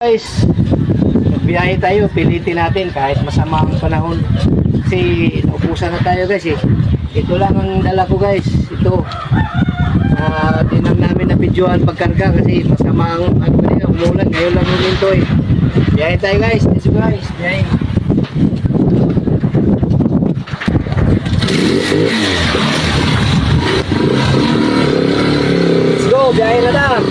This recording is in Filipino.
Guys, magbiyahe tayo, pilitin natin kahit masama ang panahon kasi naubusan na tayo guys eh. Ito lang ang dala ko guys, ito di lang namin na videoan pagkarga kasi masama ang umulan, ngayon lang huminto eh. Biyahe tayo guys, let's go guys, biyahe. Let's go, biyahe na lang.